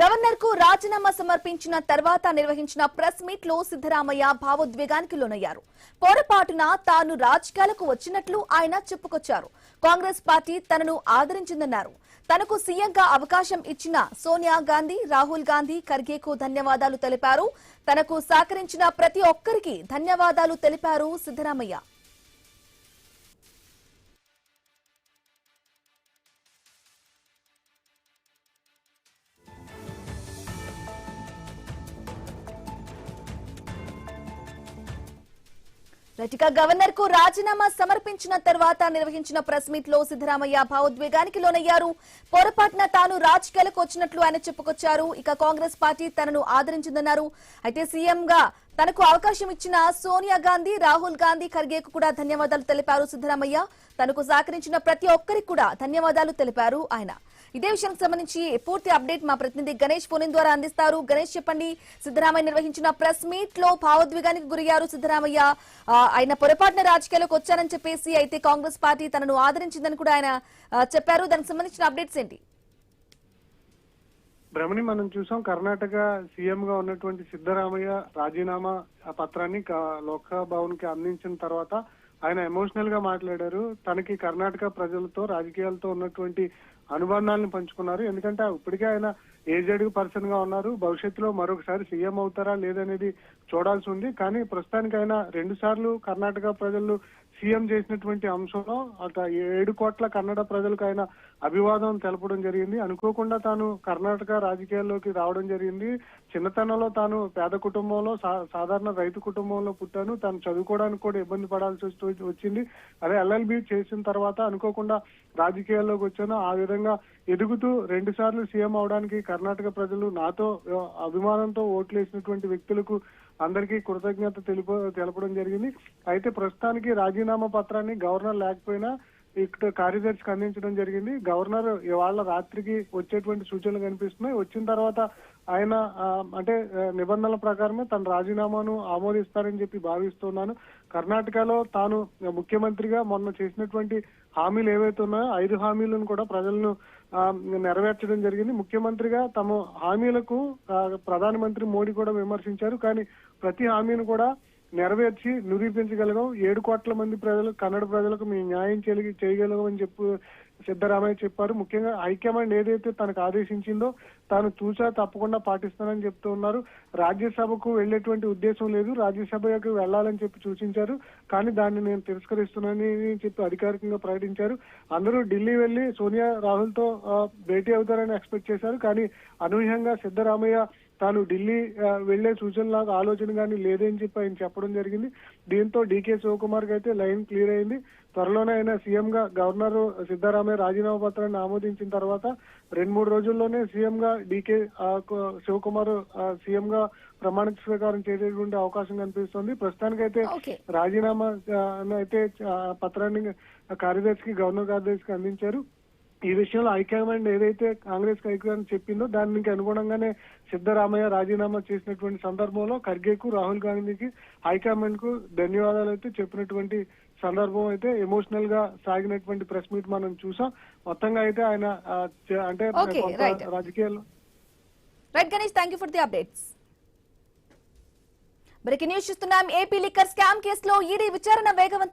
Governor కు రాజీనామా సమర్పించిన తర్వాత నిర్వహించిన ప్రెస్ మీట్ లో సిద్ధరామయ్య భావోద్వేగానికి లోనయ్యారు. పొరపాటున తాను రాజకీయాలకు వచ్చినట్లు ఆయన చెప్పుకొచ్చారు. కాంగ్రెస్ పార్టీ తనను ఆదరించిందన్నారు. తనకు సీఎంగా అవకాశం ఇచ్చిన సోనియా గాంధీ, రాహుల్ గాంధీ, ఖర్గేకు ధన్యవాదాలు తెలిపారు. తనకు సహకరించిన ప్రతి ఒక్కరికి ధన్యవాదాలు తెలిపారు సిద్ధరామయ్య. గవర్నర్ కు రాజీనామా సమర్పించిన తర్వాత నిర్వహించిన ప్రెస్ మీట్ లో సిద్ధరామయ్య భావోద్వేగానికి లోనయ్యారు. పొరపాటున తాను రాజకీయాలకు వచ్చినట్లు ఆయన చెప్పుకొచ్చారు. ఇక కాంగ్రెస్ పార్టీ తనను ఆదరించిందన్నారు. అయితే సీఎంగా తనకు అవకాశం ఇచ్చిన సోనియా గాంధీ, రాహుల్ గాంధీ, ఖర్గేకు కూడా ధన్యవాదాలు తెలిపారు సిద్ధరామయ్య. తనకు సహకరించిన ప్రతి ఒక్కరికి కూడా ధన్యవాదాలు తెలిపారు ఆయన. ఇదే విషయానికి సంబంధించి పూర్తి అప్డేట్ మా ప్రతినిధి గణేష్ ఫోన్ ద్వారా అందిస్తారు. గణేష్, చెప్పండి, సిద్ధరామయ్య నిర్వహించిన ప్రెస్ మీట్ లో భావోద్వేగానికి గురయ్యారు సిద్ధరామయ్య. ఆయన పొరపాటున రాజకీయాలకు వచ్చారని చెప్పేసి, అయితే కాంగ్రెస్ పార్టీ తనను ఆదరించిందని కూడా ఆయన చెప్పారు. దానికి సంబంధించిన అప్డేట్స్ ఏంటి? భ్రమణి, మనం చూసాం కర్ణాటక సీఎం గా ఉన్నటువంటి సిద్ధరామయ్య రాజీనామా పత్రాన్ని లోక్సభ భవన్ కి అందించిన తర్వాత ఆయన ఎమోషనల్ గా మాట్లాడారు. తనకి కర్ణాటక ప్రజలతో, రాజకీయాలతో ఉన్నటువంటి అనుబంధాలను పంచుకున్నారు. ఎందుకంటే ఇప్పటికే ఆయన ఏజెడ్ పర్సన్ గా ఉన్నారు. భవిష్యత్తులో మరొకసారి సీఎం అవుతారా లేదనేది చూడాల్సి ఉంది. కానీ ప్రస్తుతానికి ఆయన 2 సార్లు కర్ణాటక ప్రజలు సీఎం చేసినటువంటి అంశంలో 7 కోట్ల కన్నడ ప్రజలకు ఆయన అభివాదం తెలపడం జరిగింది. అనుకోకుండా తాను కర్ణాటక రాజకీయాల్లోకి రావడం జరిగింది. చిన్నతనంలో తాను పేద కుటుంబంలో, సాధారణ రైతు కుటుంబంలో పుట్టాను. తాను చదువుకోవడానికి కూడా ఇబ్బంది పడాల్సి వచ్చింది. అదే LLB చేసిన తర్వాత అనుకోకుండా రాజకీయాల్లోకి వచ్చాను. ఆ విధంగా ఎదుగుతూ 2 సార్లు సీఎం అవడానికి కర్ణాటక ప్రజలు నాతో అభిమానంతో ఓట్లేసినటువంటి వ్యక్తులకు అందరికీ కృతజ్ఞత తెలపడం జరిగింది. అయితే ప్రస్తుతానికి రాజీనామా పత్రాన్ని గవర్నర్ లేకపోయినా ఇక్కడ కార్యదర్శికి అందించడం జరిగింది. గవర్నర్ ఇవాళ రాత్రికి వచ్చేటువంటి సూచనలు కనిపిస్తున్నాయి. వచ్చిన తర్వాత ఆయన అంటే నిబంధనల ప్రకారమే తన రాజీనామాను ఆమోదిస్తారని చెప్పి భావిస్తున్నాను. కర్ణాటకలో తాను ముఖ్యమంత్రిగా మొన్న చేసినటువంటి హామీలు ఏవైతే ఉన్నాయో 5 హామీలను కూడా ప్రజలను నెరవేర్చడం జరిగింది. ముఖ్యమంత్రిగా తమ హామీలకు ప్రధానమంత్రి మోడీ కూడా విమర్శించారు. కానీ ప్రతి హామీని కూడా నెరవేర్చి నిరూపించగలగం. 7 కోట్ల మంది ప్రజలు, కన్నడ ప్రజలకు మేము న్యాయం చేయగలగం అని సిద్ధరామయ్య చెప్పారు. ముఖ్యంగా హైకమాండ్ ఏదైతే తనకు ఆదేశించిందో తాను తూచా తప్పకుండా పాటిస్తానని చెప్తూ ఉన్నారు. రాజ్యసభకు వెళ్లేటువంటి ఉద్దేశం లేదు, రాజ్యసభకు వెళ్లాలని చెప్పి సూచించారు. కానీ దాన్ని నేను తిరస్కరిస్తున్నానని చెప్పి అధికారికంగా ప్రకటించారు. అందరూ ఢిల్లీ వెళ్లి సోనియా, రాహుల్ తో భేటీ అవుతారని ఎక్స్పెక్ట్ చేశారు. కానీ అనూహ్యంగా సిద్ధరామయ్య తాను ఢిల్లీ వెళ్లే సూచనలాగా ఆలోచన కానీ లేదని చెప్పి ఆయన చెప్పడం జరిగింది. దీంతో డీకే శివకుమార్ కి అయితే లైన్ క్లియర్ అయింది. త్వరలోనే ఆయన సీఎం గా గవర్నర్ సిద్ధరామయ్య రాజీనామా పత్రాన్ని ఆమోదించిన తర్వాత 2-3 రోజుల్లోనే సీఎం గా డీకే శివకుమార్ సీఎం గా ప్రమాణ స్వీకారం చేసేటువంటి అవకాశం కనిపిస్తుంది. ప్రస్తుతానికైతే రాజీనామా అయితే పత్రాన్ని గవర్నర్ కార్యదర్శికి అందించారు. ఈ విషయంలో హైకమాండ్ ఏదైతే కాంగ్రెస్ హైకమాండ్ చెప్పిందో దానికి అనుగుణంగానే సిద్ధరామయ్య రాజీనామా చేసినటువంటి సందర్భంలో ఖర్గేకు, రాహుల్ గాంధీకి హైకమాండ్ కు ధన్యవాదాలు అయితే చెప్పినటువంటి సందర్భం అయితే ఎమోషనల్ గా సాగినటువంటి ప్రెస్ మీట్ మనం చూసాం. మొత్తంగా అయితే ఆయన అంటే రాజకీయాల్లో బ్రేకింగ్ న్యూస్ చూస్తున్నాం. ఏపీ లిక్కర్ స్కామ్ కేసులో ఈడీ విచారణ వేగవంతం